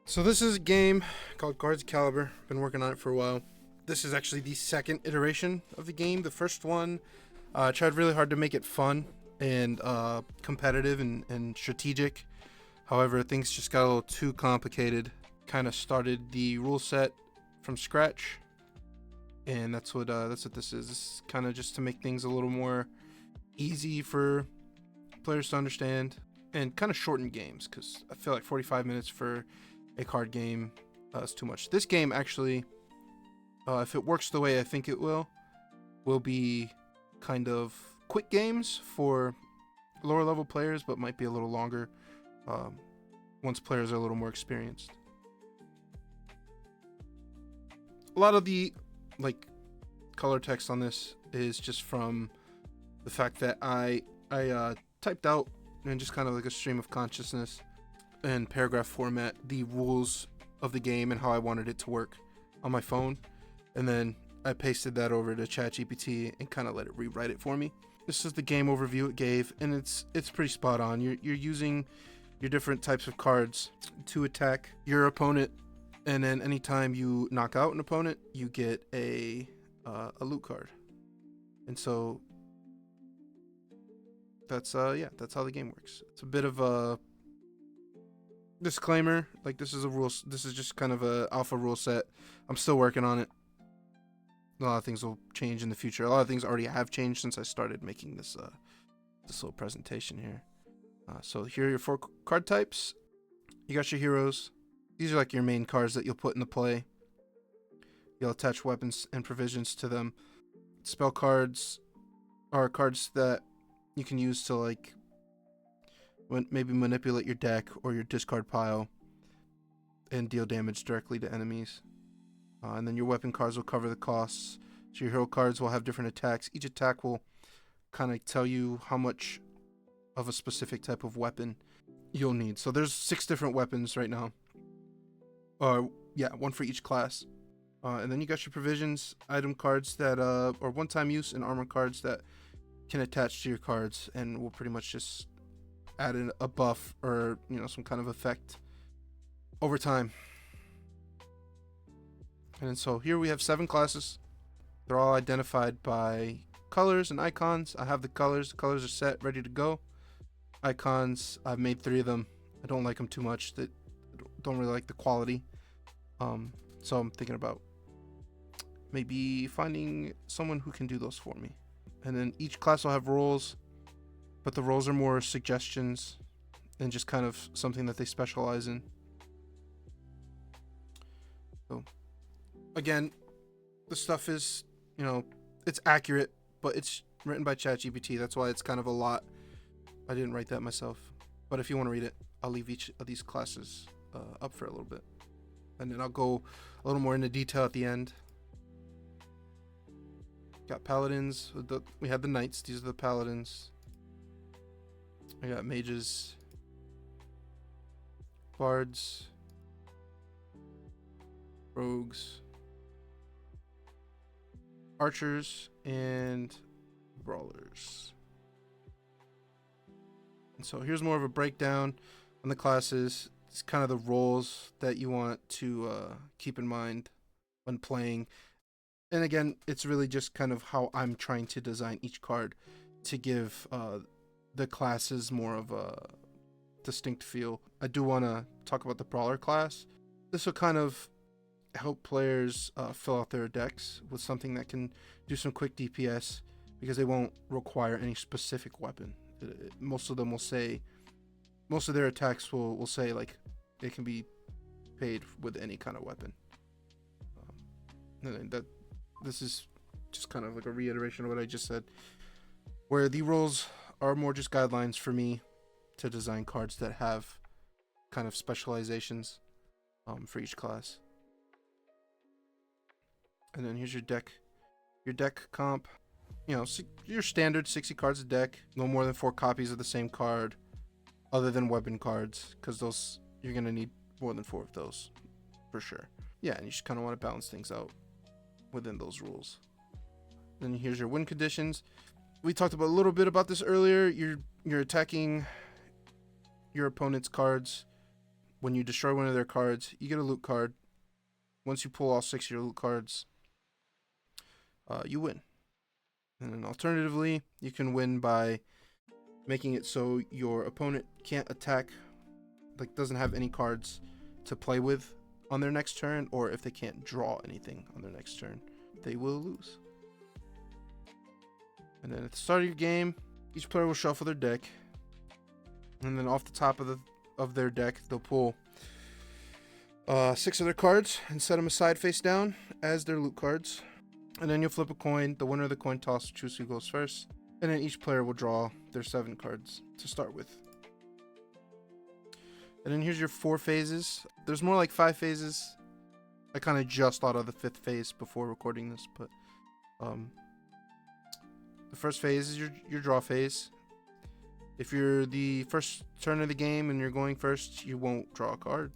So this is a game called Cards Caliber. Been working on it for a while. This is actually the second iteration of the game. The first one, I tried really hard to make it fun and competitive and strategic. However, things just got a little too complicated. Kind of started the rule set from scratch, and that's what this is. This is kind of just to make things a little more easy for players to understand and kind of shorten games, because I feel like 45 minutes for a card game is too much. This game actually, if it works the way I think it will be kind of quick games for lower level players, but might be a little longer once players are a little more experienced. A lot of the color text on this is just from the fact that I typed out in just kind of like a stream of consciousness and paragraph format the rules of the game and how I wanted it to work on my phone, and then I pasted that over to ChatGPT and kind of let it rewrite it for me. This is the game overview it gave, and it's pretty spot on. You're using your different types of cards to attack your opponent, and then anytime you knock out an opponent, you get a loot card. And so that's how the game works. It's a bit of a disclaimer, like this is just kind of a alpha rule set. I'm still working on it. A lot of things will change in the future. A lot of things already have changed since I started making this little presentation here. So here are your 4 card types. You got your heroes. These are like your main cards that you'll put into play. You'll attach weapons and provisions to them. Spell cards are cards that you can use to maybe manipulate your deck or your discard pile and deal damage directly to enemies. And then your weapon cards will cover the costs. So your hero cards will have different attacks. Each attack will kind of tell you how much of a specific type of weapon you'll need. So there's 6 different weapons right now. One for each class. And then you got your provisions, item cards that are one-time use, and armor cards that can attach to your cards and will pretty much just add in a buff or some kind of effect over time. And so here we have 7 classes. They're all identified by colors and icons. I have the colors. The colors are set, ready to go. Icons, I've made 3 of them. I don't like them too much. That don't really like the quality. So I'm thinking about maybe finding someone who can do those for me. And then each class will have roles, but the roles are more suggestions and just kind of something that they specialize in. So again, the stuff is, it's accurate, but it's written by ChatGPT. That's why it's kind of a lot. I didn't write that myself. But if you want to read it, I'll leave each of these classes up for a little bit. And then I'll go a little more into detail at the end. Got paladins. We had the knights. These are the paladins. I got mages, bards, rogues, archers, and brawlers. And so here's more of a breakdown on the classes. It's kind of the roles that you want to keep in mind when playing. And again, it's really just kind of how I'm trying to design each card to give the classes more of a distinct feel. I do want to talk about the brawler class. This will kind of help players fill out their decks with something that can do some quick DPS, because they won't require any specific weapon. Most of them will say, most of their attacks will say like it can be paid with any kind of weapon. And this is just kind of like a reiteration of what I just said, where the rules are more just guidelines for me to design cards that have kind of specializations for each class. And then here's your deck comp. Your standard 60 cards a deck, no more than 4 copies of the same card, other than weapon cards, because those you're gonna need more than 4 of those for sure. Yeah, and you just kind of want to balance things out within those rules. Then here's your win conditions. We talked about a little bit about this earlier. You're attacking your opponent's cards when you destroy one of their cards, you get a loot card. Once you pull all 6 of your loot cards, you win. And then alternatively, you can win by making it so your opponent can't attack, like doesn't have any cards to play with on their next turn, or if they can't draw anything on their next turn, they will lose. And then at the start of your game, each player will shuffle their deck, and then off the top of their deck, they'll pull 6 of their cards and set them aside face down as their loot cards. And then you'll flip a coin. The winner of the coin toss will choose who goes first. And then each player will draw their 7 cards to start with. And then here's your 4 phases. There's more like 5 phases. I kind of just thought of the 5th phase before recording this, but the first phase is your draw phase. If you're the first turn of the game and you're going first, you won't draw a card.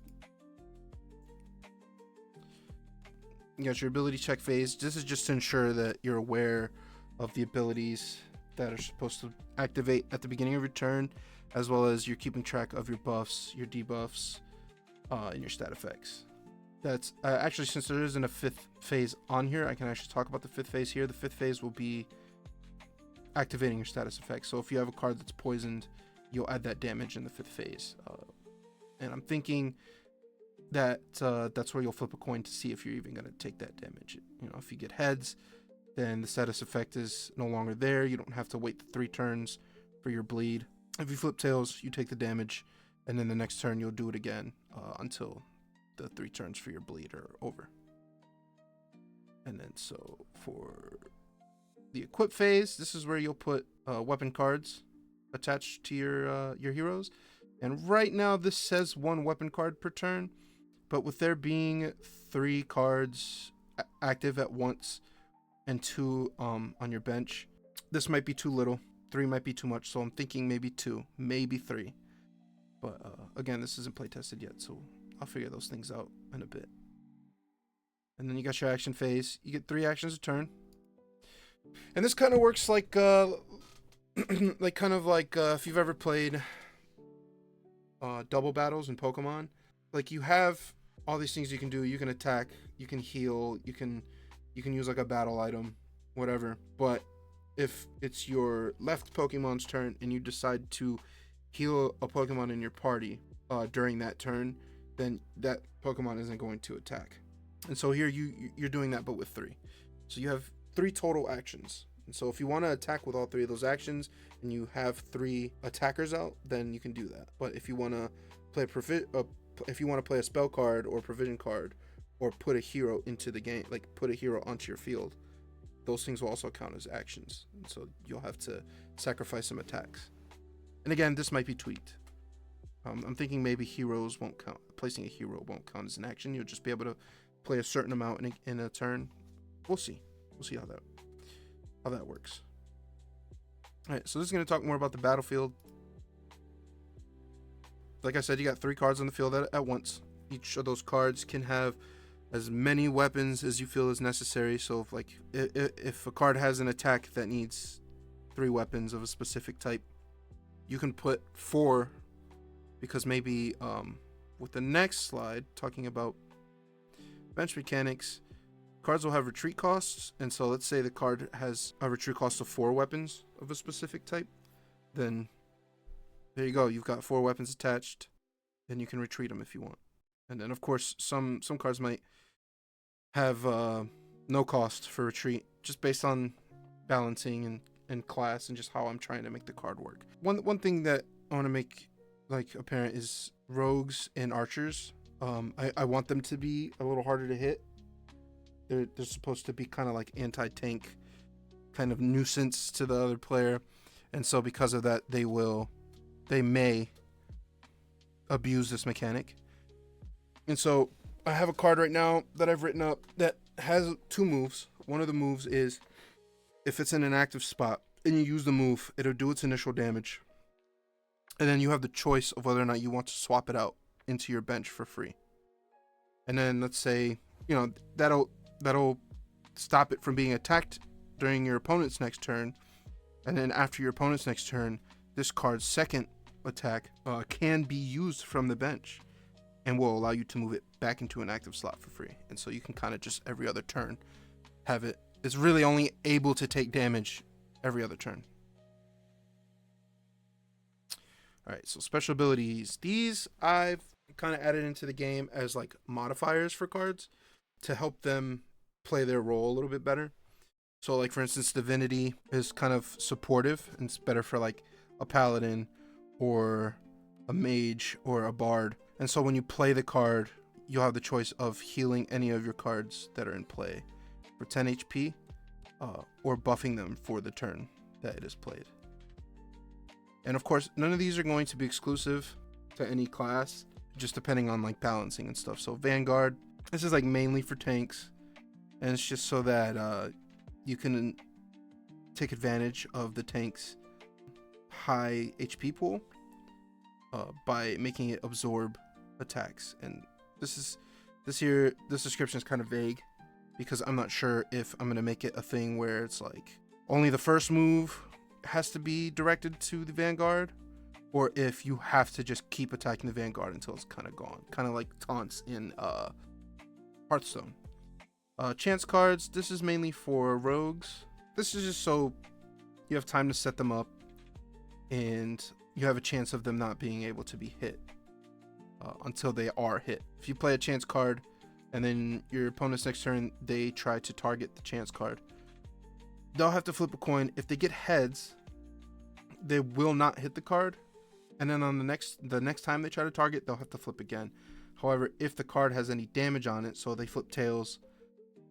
You got your ability check phase. This is just to ensure that you're aware of the abilities that are supposed to activate at the beginning of your turn, as well as you're keeping track of your buffs, your debuffs, and your stat effects. That's actually, since there isn't a 5th phase on here, I can actually talk about the 5th phase here. The 5th phase will be activating your status effects. So if you have a card that's poisoned, you'll add that damage in the 5th phase. And I'm thinking that that's where you'll flip a coin to see if you're even going to take that damage. You know, if you get heads, then the status effect is no longer there. You don't have to wait the 3 turns for your bleed. If you flip tails, you take the damage, and then the next turn you'll do it again until the 3 turns for your bleed are over. And then so for the equip phase, this is where you'll put weapon cards attached to your heroes. And right now this says 1 weapon card per turn, but with there being 3 cards active at once and 2 on your bench, this might be too little. 3 might be too much, so I'm thinking maybe 2, maybe 3. But again, this isn't play tested yet, so I'll figure those things out in a bit. And then you got your action phase. You get 3 actions a turn. And this kind of works like if you've ever played double battles in Pokemon. Like, you have all these things you can do. You can attack, you can heal, you can use like a battle item, whatever. But if it's your left Pokemon's turn and you decide to heal a Pokemon in your party during that turn, then that Pokemon isn't going to attack. And so here you're doing that, but with 3. So you have 3 total actions. And so if you want to attack with all 3 of those actions and you have 3 attackers out, then you can do that. But if you want to play a spell card or provision card, or put a hero into the game, like put a hero onto your field, those things will also count as actions. And so you'll have to sacrifice some attacks. And again, this might be tweaked. I'm thinking maybe heroes won't count. Placing a hero won't count as an action. You'll just be able to play a certain amount in a turn. We'll see. We'll see how that works. All right, so this is going to talk more about the battlefield. Like I said, you got 3 cards on the field at once. Each of those cards can have as many weapons as you feel is necessary. So if a card has an attack that needs 3 weapons of a specific type, you can put 4, because maybe with the next slide talking about bench mechanics, cards will have retreat costs. And so let's say the card has a retreat cost of 4 weapons of a specific type, then there you go, you've got 4 weapons attached, and you can retreat them if you want. And then of course some cards might have no cost for retreat, just based on balancing and class and just how I'm trying to make the card work. One thing that I want to make like apparent is rogues and archers. I want them to be a little harder to hit. They're supposed to be kind of like anti-tank, kind of nuisance to the other player, and so because of that, they may abuse this mechanic. And so I have a card right now that I've written up that has 2 moves. One of the moves is if it's in an active spot and you use the move, it'll do its initial damage. And then you have the choice of whether or not you want to swap it out into your bench for free. And then let's say, that'll stop it from being attacked during your opponent's next turn. And then after your opponent's next turn, this card's second attack can be used from the bench. and will allow you to move it back into an active slot for free. And so you can kind of just every other turn have it. It's really only able to take damage every other turn. All right, so special abilities. These I've kind of added into the game as like modifiers for cards to help them play their role a little bit better. So like for instance, Divinity is kind of supportive and it's better for like a paladin or a mage or a bard. And so when you play the card, you'll have the choice of healing any of your cards that are in play for 10 HP or buffing them for the turn that it is played. And of course, none of these are going to be exclusive to any class, just depending on like balancing and stuff. So Vanguard, this is like mainly for tanks, and it's just so that you can take advantage of the tank's high HP pool by making it absorb attacks. And this description is kind of vague because I'm not sure if I'm gonna make it a thing where it's like only the first move has to be directed to the Vanguard, or if you have to just keep attacking the Vanguard until it's kind of gone, kind of like taunts in Hearthstone. Chance cards, this is mainly for rogues. This is just so you have time to set them up and you have a chance of them not being able to be hit until they are hit. If you play a chance card and then your opponent's next turn they try to target the chance card, they'll have to flip a coin. If they get heads, they will not hit the card, and then on the next time they try to target, they'll have to flip again. However, if the card has any damage on it, so they flip tails,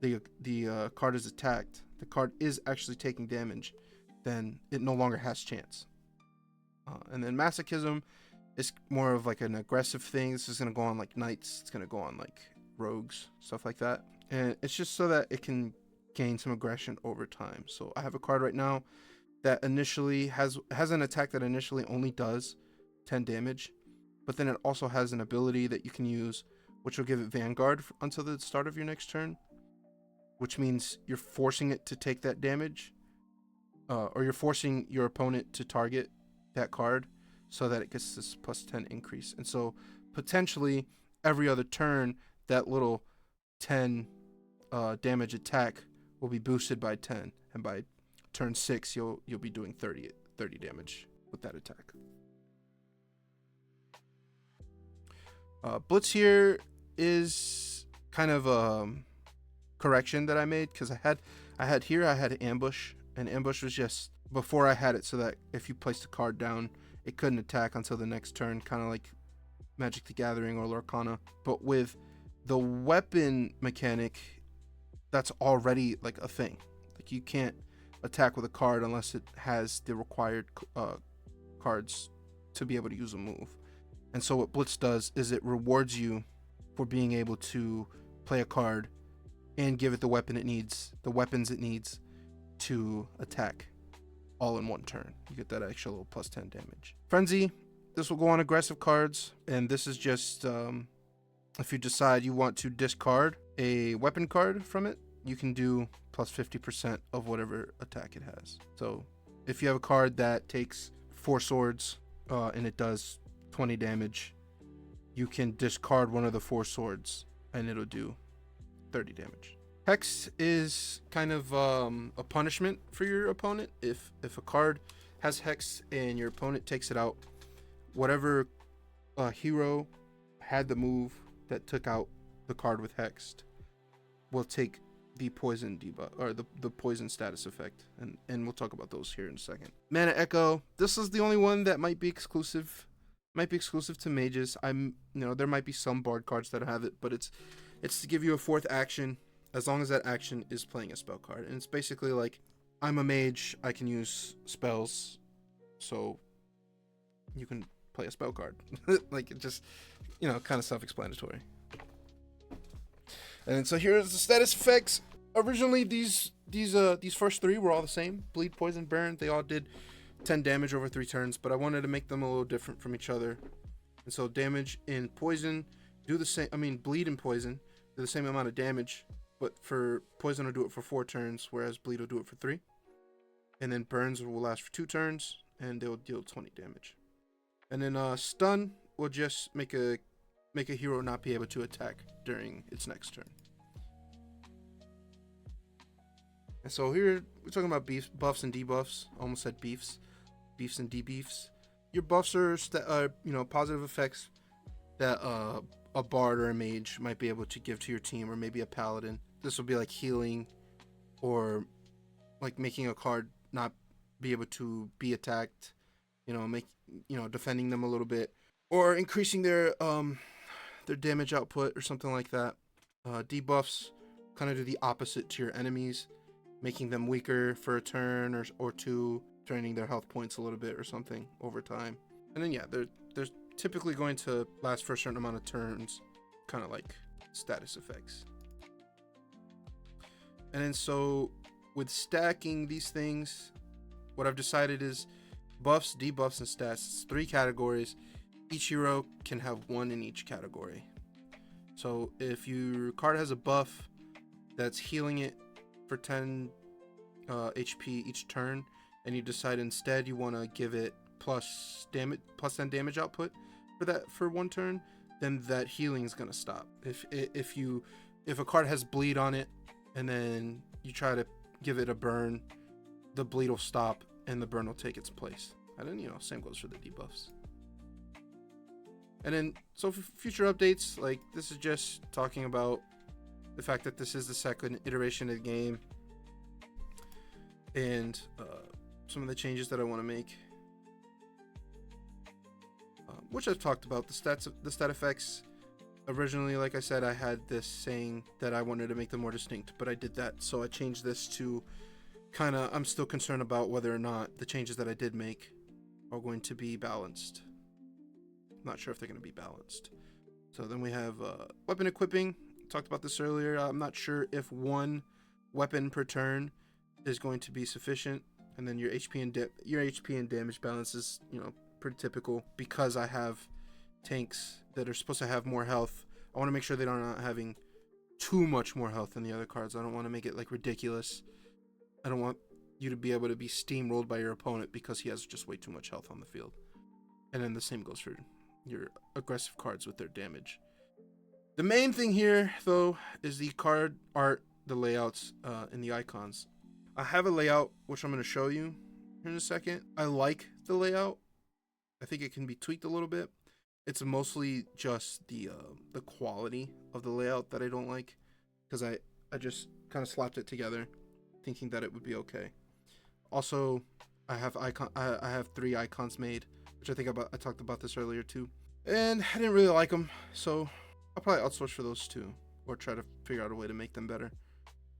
the card is attacked, the card is actually taking damage, then it no longer has chance. And then Masochism is more of like an aggressive thing. This is going to go on like knights, it's going to go on like rogues, stuff like that. And it's just so that it can gain some aggression over time. So I have a card right now that initially has an attack that initially only does 10 damage, but then it also has an ability that you can use which will give it Vanguard until the start of your next turn, which means you're forcing it to take that damage, or you're forcing your opponent to target that card so that it gets this plus 10 increase. And so potentially every other turn that little 10 damage attack will be boosted by 10, and by turn 6 you'll be doing 30 damage with that attack. Blitz here is kind of a correction that I made because I had ambush, and ambush was just before I had it so that if you placed a card down it couldn't attack until the next turn, kind of like Magic the Gathering or Lorcana. But with the weapon mechanic, that's already like a thing. Like you can't attack with a card unless it has the required cards to be able to use a move. And so what Blitz does is it rewards you for being able to play a card and give it the weapons it needs to attack all in one turn. You get that extra little plus 10 damage. Frenzy, this will go on aggressive cards, and this is just if you decide you want to discard a weapon card from it, you can do plus 50% of whatever attack it has. So if you have a card that takes 4 swords and it does 20 damage, you can discard one of the 4 swords and it'll do 30 damage. Hex is kind of a punishment for your opponent. If a card has Hex and your opponent takes it out, whatever hero had the move that took out the card with Hexed will take the poison debuff, or the poison status effect, and we'll talk about those here in a second. Mana Echo, this is the only one that might be exclusive to mages. There might be some bard cards that have it, but it's to give you a 4th action as long as that action is playing a spell card. And it's basically like, I'm a mage, I can use spells, so you can play a spell card. Like, it just, kind of self-explanatory. And so here's the status effects. Originally, these first 3 were all the same. Bleed, Poison, Burn. They all did 10 damage over 3 turns, but I wanted to make them a little different from each other. And so damage in Poison do the same. Bleed and Poison do the same amount of damage, but for Poison will do it for 4 turns, whereas Bleed will do it for 3. And then Burns will last for 2 turns, and they'll deal 20 damage. And then Stun will just make a make a hero not be able to attack during its next turn. And so here we're talking about buffs and debuffs. Almost said beefs and debuffs. Your buffs are positive effects that a bard or a mage might be able to give to your team, or maybe a paladin. This will be like healing, or like making a card not be able to be attacked, defending them a little bit, or increasing their damage output or something like that. Debuffs kind of do the opposite to your enemies, making them weaker for a turn or two, draining their health points a little bit or something over time. And then they're typically going to last for a certain amount of turns, kind of like status effects. And then so with stacking these things, what I've decided is buffs, debuffs, and stats. It's 3 categories. Each hero can have 1 in each category. So if your card has a buff that's healing it for 10 HP each turn, and you decide instead you want to give it plus 10 damage output for 1 turn, then that healing is gonna stop. If a card has bleed on it, and then you try to give it a burn, the bleed will stop and the burn will take its place. And then same goes for the debuffs. And then so for future updates, like this is just talking about the fact that this is the second iteration of the game, and some of the changes that I want to make, which I've talked about. The stat effects. Originally, like I said, I had this saying that I wanted to make them more distinct, but I did that, so I changed this to I'm still concerned about whether or not the changes that I did make are going to be balanced. I'm not sure if they're going to be balanced. So then we have weapon equipping. Talked about this earlier. I'm not sure if 1 weapon per turn is going to be sufficient, and then your HP and damage balance is pretty typical. Because I have tanks that are supposed to have more health, I want to make sure they are not having too much more health than the other cards. I don't want to make it like ridiculous. I don't want you to be able to be steamrolled by your opponent because he has just way too much health on the field. And then the same goes for your aggressive cards with their damage. The main thing here, though, is the card art, the layouts, and the icons. I have a layout which I'm going to show you in a second. I like the layout. I think it can be tweaked a little bit. It's mostly just the quality of the layout that I don't like, because I just kind of slapped it together thinking that it would be okay. Also, I have 3 icons made, which I talked about this earlier too, and I didn't really like them, so I'll probably outsource for those 2, or try to figure out a way to make them better.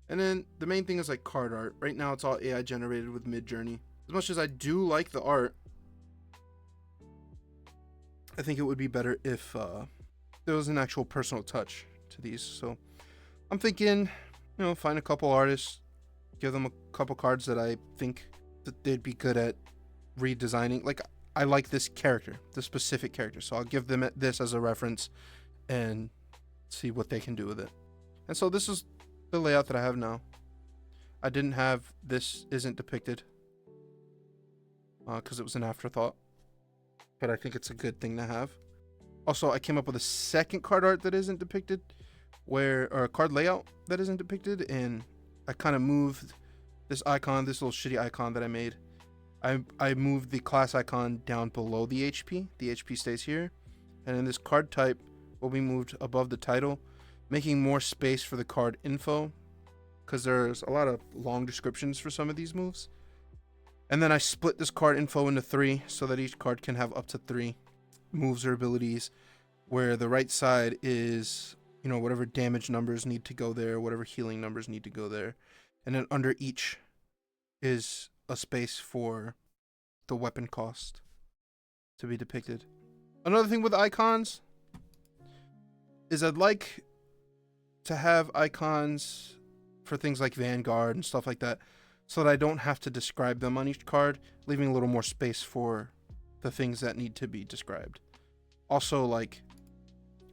And then the main thing is like card art. Right now it's all AI generated with Midjourney. As much as I do like the art, I think it would be better if there was an actual personal touch to these. So I'm thinking, find a couple artists, give them a couple cards that I think that they'd be good at redesigning. Like, I like this character, this specific character, so I'll give them this as a reference and see what they can do with it. And so this is the layout that I have now. I didn't have this isn't depicted because it was an afterthought, but I think it's a good thing to have. Also, I came up with a second card art that isn't depicted, or a card layout that isn't depicted, and I kind of moved this icon, this little shitty icon that I made. I moved the class icon down below the HP. The HP stays here, and then this card type will be moved above the title, making more space for the card info, because there's a lot of long descriptions for some of these moves. And then I split this card info into 3 so that each card can have up to 3 moves or abilities, where the right side is, whatever damage numbers need to go there, whatever healing numbers need to go there. And then under each is a space for the weapon cost to be depicted. Another thing with icons is I'd like to have icons for things like Vanguard and stuff like that, so that I don't have to describe them on each card, leaving a little more space for the things that need to be described. Also, like,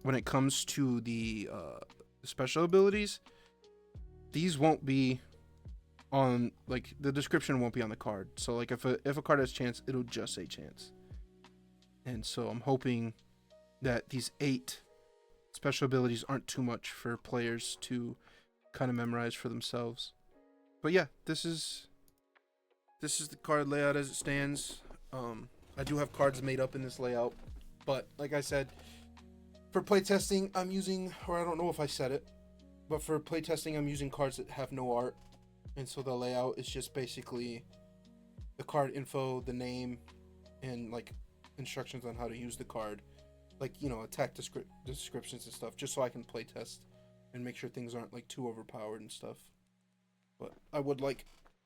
when it comes to the special abilities, these won't be on, like, the description won't be on the card. So, like, if a card has chance, it'll just say chance. And so I'm hoping that these 8 special abilities aren't too much for players to kind of memorize for themselves. But yeah, this is the card layout as it stands. I do have cards made up in this layout, but like I said, for playtesting, I'm using, or I don't know if I said it, but for playtesting, I'm using cards that have no art, and so the layout is just basically the card info, the name, and like instructions on how to use the card, like attack descriptions and stuff, just so I can playtest and make sure things aren't like too overpowered and stuff. But I would like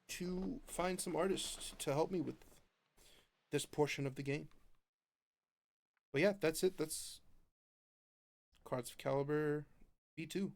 to find some artists to help me with this portion of the game. But yeah, that's it. That's Cards of Caliber V2.